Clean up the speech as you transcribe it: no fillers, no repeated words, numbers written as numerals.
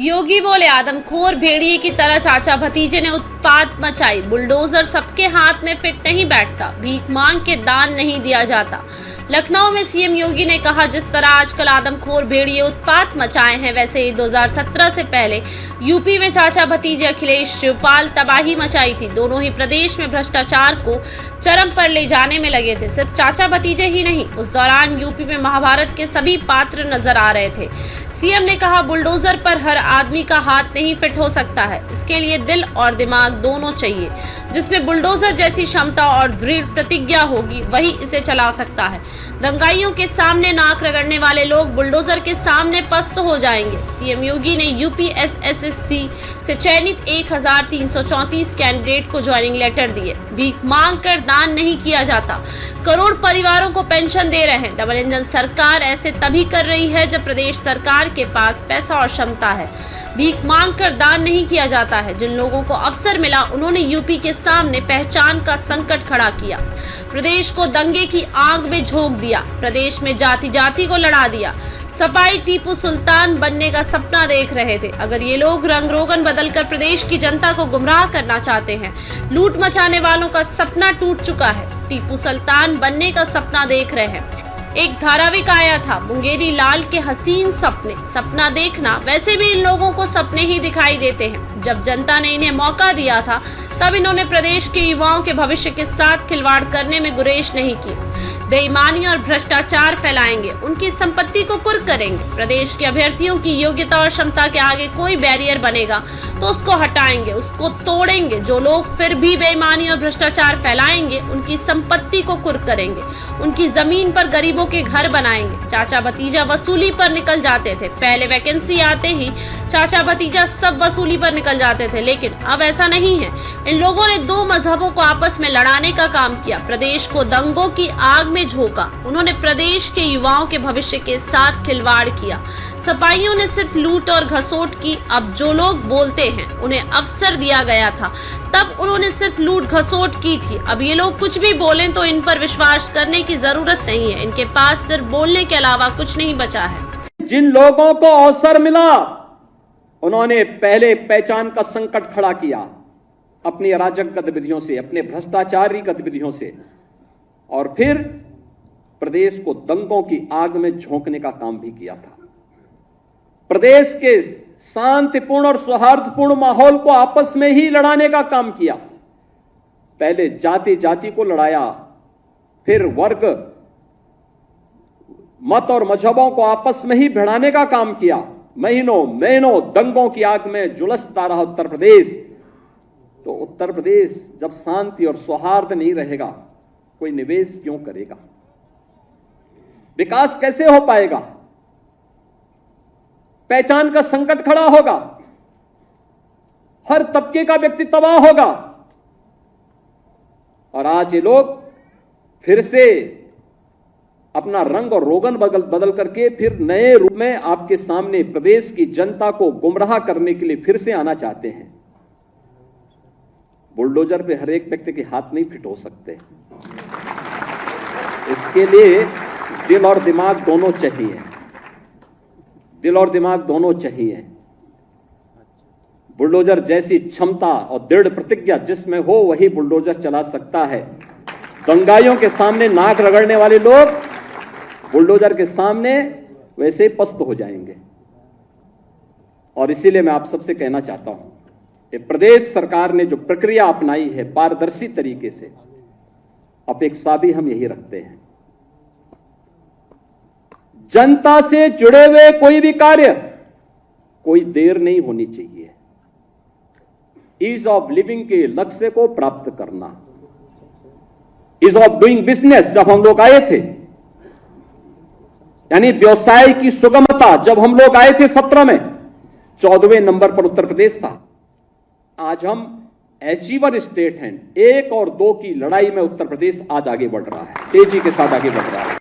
योगी बोले आदमखोर भेड़िए की तरह चाचा भतीजे ने उत्पात मचाई। बुलडोजर सबके हाथ में फिट नहीं बैठता, भीख मांग के दान नहीं दिया जाता। लखनऊ में सीएम योगी ने कहा, जिस तरह आजकल आदमखोर भेड़िए उत्पात मचाए हैं, वैसे ही 2017 से पहले यूपी में चाचा भतीजे अखिलेश शिवपाल तबाही मचाई थी। दोनों ही प्रदेश में भ्रष्टाचार को चरम पर ले जाने में लगे थे। सिर्फ चाचा भतीजे ही नहीं, उस दौरान यूपी में महाभारत के सभी पात्र नजर आ रहे थे। सीएम ने कहा, बुलडोजर पर हर आदमी का हाथ नहीं फिट हो सकता है, इसके लिए दिल और दिमाग दोनों चाहिए। जिसमें बुलडोजर जैसी क्षमता और दृढ़ प्रतिज्ञा होगी, वही इसे चला सकता है। दंगाइयों के सामने नाक रगड़ने वाले लोग बुलडोजर के सामने पस्त हो जाएंगे। सीएम योगी ने यूपी एसएससी से चयनित 1334 कैंडिडेट को ज्वाइनिंग लेटर दिए। भीख मांग कर दान नहीं किया जाता, करोड़ परिवारों को पेंशन दे रहे हैं। डबल इंजन सरकार ऐसे तभी कर रही है जब प्रदेश सरकार के पास पैसा और क्षमता है। भीख मांग कर दान नहीं किया जाता है। जिन लोगों को अवसर मिला, उन्होंने यूपी के सामने पहचान का संकट खड़ा किया, प्रदेश को दंगे की आग में झोंक दिया, प्रदेश में जाति जाति को लड़ा दिया। सपाई टीपू सुल्तान बनने का सपना देख रहे थे। अगर ये लोग रंग रोगन बदलकर प्रदेश की जनता को गुमराह करना चाहते हैं, लूट मचाने वालों का सपना टूट चुका है। टीपू सुल्तान बनने का सपना देख रहे हैं। एक धारावाहिक आया था, मुंगेरी लाल के हसीन सपने। सपना देखना, वैसे भी इन लोगों को सपने ही दिखाई देते हैं। जब जनता ने इन्हें मौका दिया था, तब इन्होंने प्रदेश के युवाओं के भविष्य के साथ खिलवाड़ करने में गुरेज नहीं की। बेईमानी और भ्रष्टाचार फैलाएंगे, उनकी संपत्ति को कुर्क करेंगे। प्रदेश के अभ्यर्थियों की योग्यता और क्षमता के आगे कोई बैरियर बनेगा तो उसको हटाएंगे, उसको तोड़ेंगे। जो लोग फिर भी बेईमानी और भ्रष्टाचार फैलाएंगे, उनकी संपत्ति को कुर्क करेंगे, उनकी जमीन पर गरीबों के घर बनाएंगे। चाचा भतीजा वसूली पर निकल जाते थे। पहले वैकेंसी आते ही चाचा भतीजा सब वसूली पर निकल जाते थे, लेकिन अब ऐसा नहीं है। इन लोगों ने दो मजहबों को आपस में लड़ाने का काम किया, प्रदेश को दंगों की आग में झोंका। उन्होंने प्रदेश के युवाओं के भविष्य के साथ खिलवाड़ किया। सपाइयों ने सिर्फ लूट और घसोट की। अब जो लोग बोलते हैं, उन्हें अवसर दिया गया था, तब उन्होंने सिर्फ लूट घसोट की थी। अब ये लोग कुछ भी बोलें तो इन पर विश्वास करने की जरूरत नहीं है। इनके पास सिर्फ बोलने के अलावा कुछ नहीं बचा है। जिन लोगों को अवसर मिला, उन्होंने पहले पहचान का संकट खड़ा किया अपनी अराजक गतिविधियों से, अपने भ्रष्टाचारी गतिविधियों से, और फिर प्रदेश को दंगों की आग में झोंकने का काम भी किया था। प्रदेश के शांतिपूर्ण और सौहार्दपूर्ण माहौल को आपस में ही लड़ाने का काम किया। पहले जाति जाति को लड़ाया, फिर वर्ग, मत और मजहबों को आपस में ही भिड़ाने का काम किया। महीनों महीनों दंगों की आग में झुलसता रहा उत्तर प्रदेश। तो उत्तर प्रदेश जब शांति और सौहार्द नहीं रहेगा, कोई निवेश क्यों करेगा? विकास कैसे हो पाएगा? पहचान का संकट खड़ा होगा, हर तबके का व्यक्ति तबाह होगा। और आज ये लोग फिर से अपना रंग और रोगन बदल करके फिर नए रूप में आपके सामने प्रदेश की जनता को गुमराह करने के लिए फिर से आना चाहते हैं। बुलडोजर पे हर एक व्यक्ति के हाथ नहीं फिट हो सकते। इसके लिए दिल और दिमाग दोनों चाहिए। दिल और दिमाग दोनों चाहिए। बुलडोजर जैसी क्षमता और दृढ़ प्रतिज्ञा जिसमें हो, वही बुलडोजर चला सकता है। दंगाइयों के सामने नाक रगड़ने वाले लोग बुलडोजर के सामने वैसे ही पस्त हो जाएंगे। और इसीलिए मैं आप सबसे कहना चाहता हूं कि प्रदेश सरकार ने जो प्रक्रिया अपनाई है पारदर्शी तरीके से, अपेक्षा भी हम यही रखते हैं। जनता से जुड़े हुए कोई भी कार्य, कोई देर नहीं होनी चाहिए। ईज ऑफ लिविंग के लक्ष्य को प्राप्त करना, ईज ऑफ डूइंग बिजनेस जब हम लोग आए थे, यानी व्यवसाय की सुगमता जब हम लोग आए थे 17 में, 14वें नंबर पर उत्तर प्रदेश था। आज हम अचीवर स्टेट हैं। 1 और 2 की लड़ाई में उत्तर प्रदेश आज आगे बढ़ रहा है, तेजी के साथ आगे बढ़ रहा है।